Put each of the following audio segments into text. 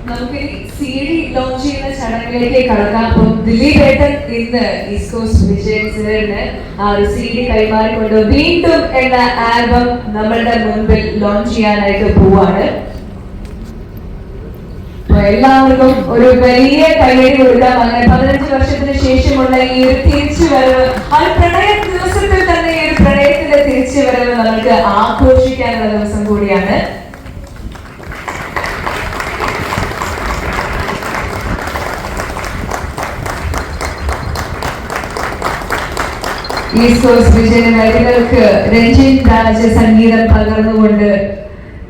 നമുക്ക് CD launch ചെയ്യുന്ന ചടങ്ങിലേക്ക് കടക്കാം. അപ്പം ദിലീപ് ഏട്ടൻ ഇന്ന് ഈസ്റ്റ് കോസ്റ്റ് വിജയൻ സാറിന് ആ ഒരു CD കൈമാറിക്കൊണ്ട് വീണ്ടും എന്ന ആൽബം നമ്മളുടെ മുൻപിൽ ലോഞ്ച് ചെയ്യാനായിട്ട് പോവാണ്. എല്ലാവർക്കും ഒരു വലിയ കൈയടി കൊടുക്കാം. അങ്ങനെ 15 വർഷത്തിന് ശേഷമുള്ള ഈ ഒരു തിരിച്ചുവരവ്, ആ പ്രണയ ദിവസത്തിൽ തന്നെ ഈ ഒരു പ്രണയത്തിന്റെ തിരിച്ചുവരവ് നമുക്ക് ആഘോഷിക്കാനുള്ള ദിവസം കൂടിയാണ്. ഈസ്റ്റ് കോസ്റ്റ് വിജയൻ വരികൾക്ക് രഞ്ജിൻ രാജ് സംഗീതം പകർന്നുകൊണ്ട്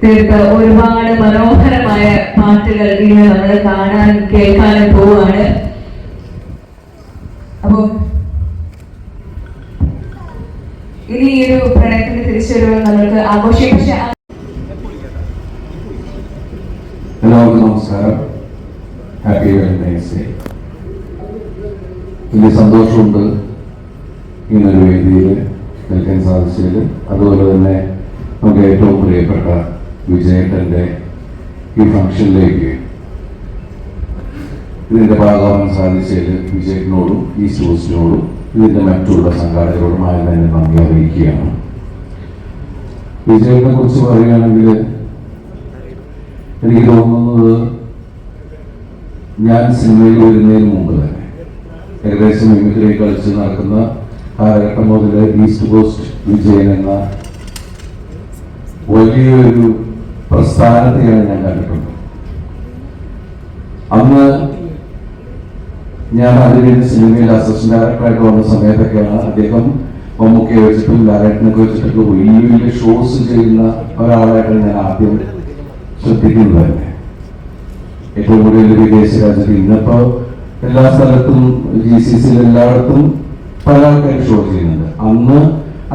തീർത്ത ഒരുപാട് മനോഹരമായ പാട്ടുകൾ ഇന്ന് നമ്മൾ കാണാനും കേൾക്കാനും പോവാണ്. അപ്പോ ഇനി ഈ ഒരു പ്രണയത്തിന്റെ തിരിച്ചുവരവ് നമ്മൾക്ക് ആഘോഷിക്കാം. എല്ലാവർക്കും നമസ്കാരം. Happy Valentine's day. വലിയ സന്തോഷമുണ്ട് ഇങ്ങനൊരു വേദിയിൽ നിൽക്കാൻ സാധിച്ചതിൽ. അതുപോലെ തന്നെ നമുക്ക് ഏറ്റവും പ്രിയപ്പെട്ട വിജയേട്ടൻ്റെ ഈ ഫംഗ്ഷനിലേക്ക് ഇതിൻ്റെ ഭാഗമാകാൻ സാധിച്ചതിൽ വിജയേട്ടനോടും ഈസ്റ്റ് കോസ്റ്റിനോടും ഇതിൻ്റെ മറ്റുള്ള സംഘാടകരോടും ആദ്യം തന്നെ നന്ദി അറിയിക്കുകയാണ്. വിജയേട്ടനെ കുറിച്ച് പറയുകയാണെങ്കിൽ എനിക്ക് തോന്നുന്നത് ഞാൻ സിനിമയിൽ വരുന്നതിന് മുമ്പ് തന്നെ ഏകദേശം മിമിക്രി കളിച്ച് നടക്കുന്ന കാലഘട്ടം മുതൽ ഈസ്റ്റ് കോസ്റ്റ് വിജയൻ എന്ന വലിയൊരു പ്രസ്ഥാനത്തെയാണ് ഞാൻ കണ്ടിട്ടുണ്ട്. അന്ന് ഞാൻ അതിന് സിനിമയിൽ അസിസ്റ്റന്റ് ഡയറക്ടറായിട്ട് വന്ന സമയത്തൊക്കെയാണ് അദ്ദേഹം മമ്മൂക്കയെ വെച്ചിട്ടും ലാലേട്ടനൊക്കെ വെച്ചിട്ടൊക്കെ വലിയ വലിയ ഷോസ് ചെയ്യുന്ന ഒരാളായിട്ടാണ് ഞാൻ ആദ്യം ശ്രദ്ധിക്കുന്നത് തന്നെ. ഏറ്റവും കൂടുതൽ വിദേശ രാജ്യത്ത് ഇന്നിപ്പോ എല്ലാ സ്ഥലത്തും GCC എല്ലായിടത്തും പല ആൾക്കാർ ഷോ ചെയ്യുന്നുണ്ട്. അന്ന്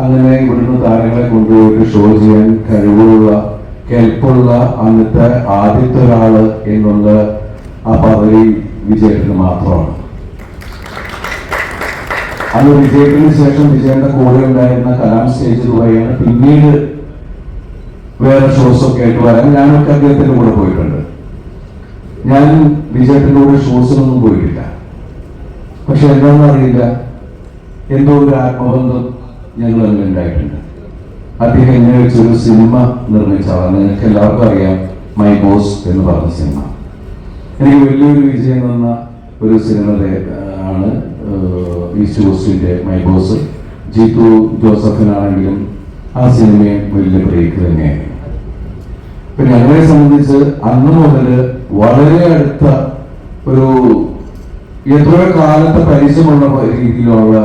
അങ്ങനെ ഇവിടുന്ന് താരങ്ങളെ കൊണ്ടുപോയിട്ട് ഷോ ചെയ്യാൻ കഴിവുള്ള കെൽപ്പുള്ള അന്നത്തെ ആദ്യത്തെ ഒരാള് എന്നുള്ള ആ പദവി വിജയേട്ടന് മാത്രമാണ്. അന്ന് വിജയത്തിന് ശേഷം വിജയന്റെ കൂടെ ഉണ്ടായിരുന്ന കലാം സ്റ്റേജ് വഴിയാണ് പിന്നീട് വേറെ ഷോസ് ഒക്കെ ആയിട്ട് വരാൻ ഞാനൊക്കെ അദ്ദേഹത്തിന്റെ കൂടെ പോയിട്ടുണ്ട്. ഞാൻ വിജയത്തിന്റെ കൂടെ ഷോസിനൊന്നും പോയിട്ടില്ല. പക്ഷെ എന്താണെന്ന് അറിയില്ല, എന്തോ ഒരു ആത്മബന്ധം ഞങ്ങൾ അതിൽ ഉണ്ടായിട്ടുണ്ട്. അദ്ദേഹം എന്നെ വെച്ചൊരു സിനിമ നിർമ്മിച്ചതാണ്. നിങ്ങൾക്ക് എല്ലാവർക്കും അറിയാം, മൈ ബോസ് എന്ന് പറഞ്ഞ സിനിമ. എനിക്ക് വലിയൊരു വിജയം തന്ന ഒരു സിനിമ ആണ് ഈസ്റ്റ് കോസ്റ്റിന്റെ മൈ ബോസ്. ജീത്തു ജോസഫിനാണെങ്കിലും ആ സിനിമയും വലിയ ബ്രേക്ക് തന്നെയായിരുന്നു. ഇപ്പൊ ഞങ്ങളെ സംബന്ധിച്ച് അന്ന് മുതൽ വളരെ അടുത്ത ഒരു എത്രയോ കാലത്തെ പരിചയമുള്ള രീതിയിലുള്ള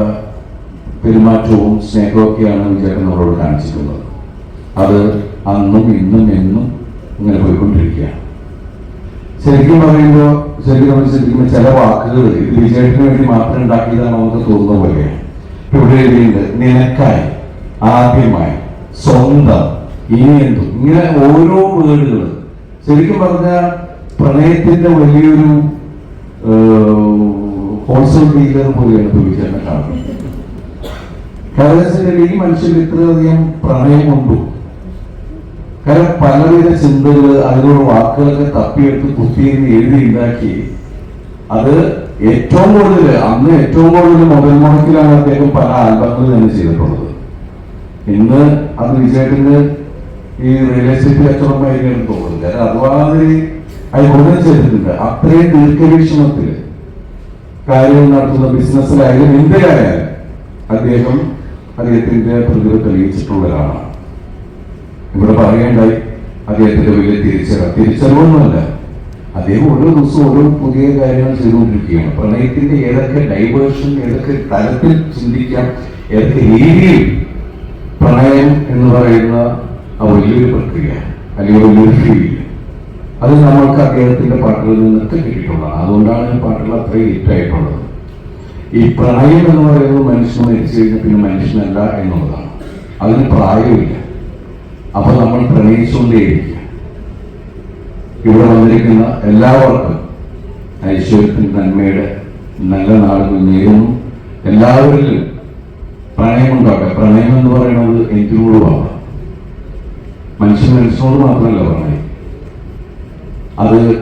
പെരുമാറ്റവും സ്നേഹവും ഒക്കെയാണ് വിജയേട്ടൻ നമ്മളോട് കാണിച്ചിട്ടുള്ളത്. അത് അന്നും ഇന്നും എന്നും ഇങ്ങനെ പോയിക്കൊണ്ടിരിക്കുകയാണ്. ശരിക്കും ശരിക്കും ചില വാക്കുകൾ ഇത് വിജയേട്ടന് വേണ്ടി മാത്രം ഉണ്ടാക്കിയതാണ് നമുക്ക് തോന്നുന്ന പോലെയാണ്. ഇവിടെ എഴുതിയിട്ടുണ്ട്, നിനക്കായി, ആദ്യമായി, സ്വന്തം, ഇനി എന്തും, ഇങ്ങനെ ഓരോ വേർഡുകൾ. ശരിക്കും പറഞ്ഞാൽ പ്രണയത്തിന്റെ വലിയൊരു ഹോൾസെയിൽ ഡീലർ പോലെയാണ് വിജയേട്ടനെ കാണുന്നത്. കാരണം ഈ മനുഷ്യൻ ഇത്രയധികം പ്രണയമുണ്ടു. കാരണം പലവിധ ചിന്തകൾ, അതിനുള്ള വാക്കുകളൊക്കെ തപ്പിയെടുത്ത് കുത്തിയിരുന്ന് എഴുതി ഉണ്ടാക്കി. അത് ഏറ്റവും കൂടുതൽ മൊബൈൽ മുടക്കിലാണ് അദ്ദേഹം പല ആൽബങ്ങൾ തന്നെ ചെയ്തിട്ടുള്ളത്. ഇന്ന് അത് വിജയേട്ടന് ഈ റിയൽ എസ്റ്റേറ്റ് കച്ചവടമായിരിക്കും തോന്നുന്നത്. കാരണം അതുമാതിരി അത് ചെയ്തിട്ടുണ്ട്. അത്രയും ദീർഘവീക്ഷണത്തിൽ കാര്യങ്ങൾ നടത്തുന്ന ബിസിനസ്സിലായാലും എന്തിലായാലും അദ്ദേഹത്തിന്റെ പ്രതിഭ തെളിയിച്ചിട്ടുള്ള ഒരാളാണ്. ഇവിടെ പറയേണ്ടായി അദ്ദേഹത്തിന്റെ വലിയ തിരിച്ചറിവൊന്നുമല്ല. അദ്ദേഹം ഓരോ ദിവസവും ഓരോ പുതിയ കാര്യങ്ങൾ ചെയ്തുകൊണ്ടിരിക്കുകയാണ്. പ്രണയത്തിന്റെ ഏതൊക്കെ ഡൈവേർഷൻ, ഏതൊക്കെ തലത്തിൽ ചിന്തിക്കാം, ഏതൊക്കെ രീതിയിൽ പ്രണയം എന്ന് പറയുന്ന ആ വലിയൊരു പ്രക്രിയ അല്ലെങ്കിൽ വലിയൊരു ഫീൽ, അത് നമ്മൾക്ക് അദ്ദേഹത്തിന്റെ പാട്ടുകളിൽ നിന്നൊക്കെ കിട്ടിയിട്ടുള്ളതാണ്. അതുകൊണ്ടാണ് പാട്ടുകൾ അത്രയും ഹിറ്റായിട്ടുള്ളത്. ഈ പ്രണയം എന്ന് പറയുന്നത് മനുഷ്യൻ മരിച്ചു കഴിഞ്ഞാൽ പിന്നെ മനുഷ്യനല്ല എന്നുള്ളതാണ്. അതിന് പ്രായമില്ല. അപ്പൊ നമ്മൾ പ്രണയിച്ചുകൊണ്ടേയിരിക്കുക. ഇവിടെ വന്നിരിക്കുന്ന എല്ലാവർക്കും ഐശ്വര്യത്തിന്റെ നന്മയുടെ നല്ല നാളുകൾ നേരുന്നു. എല്ലാവരിലും പ്രണയമുണ്ടാകട്ടെ. പ്രണയം എന്ന് പറയുന്നത് എന്തിനോടുമാണ്. മനുഷ്യനോട് മാത്രമല്ല പ്രണയം, അത്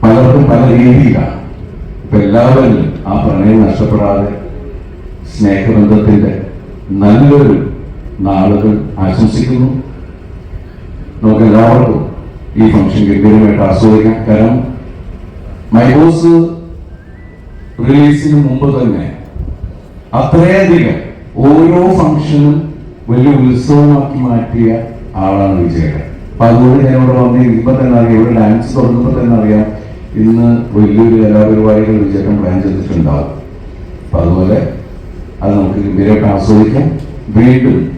പലർക്കും പല രീതിയിലാണ്. ഇപ്പൊ എല്ലാവരിലും ആ പ്രണയം നഷ്ടപ്പെടാതെ സ്നേഹബന്ധത്തിന്റെ നല്ലൊരു നാളുകൾ ആശംസിക്കുന്നു. നമുക്ക് എല്ലാവർക്കും ഈ ഫംഗ്ഷൻ ഗംഭീരമായിട്ട് ആസ്വദിക്കാം. കാരണം മൈ ബോസ് റിലീസിന് മുമ്പ് തന്നെ അത്രയധികം ഓരോ ഫംഗ്ഷനും വലിയ ഉത്സവമാക്കി മാറ്റിയ ആളാണ് വിജയേട്ടൻ. അപ്പൊ അതുകൊണ്ട് ഞാൻ ഇവിടെ വന്നിരിക്കുമ്പോ തന്നെ അറിയാം, ഇവിടെ ഡാൻസ് തുടങ്ങുമ്പോ തന്നെ അറിയാം ഇന്ന് വലിയൊരു കലാപരിപാടികൾ വിജയേട്ടൻ പ്ലാൻ ചെയ്തിട്ടുണ്ടാവും. അപ്പൊ അതുപോലെ അത് നമുക്ക് ഗംഭീരമായിട്ട് ആസ്വദിക്കാം. വീണ്ടും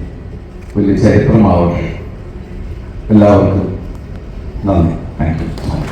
വലിയ ചരിത്രമാവട്ടെ. എല്ലാവർക്കും നന്ദി. Thank you.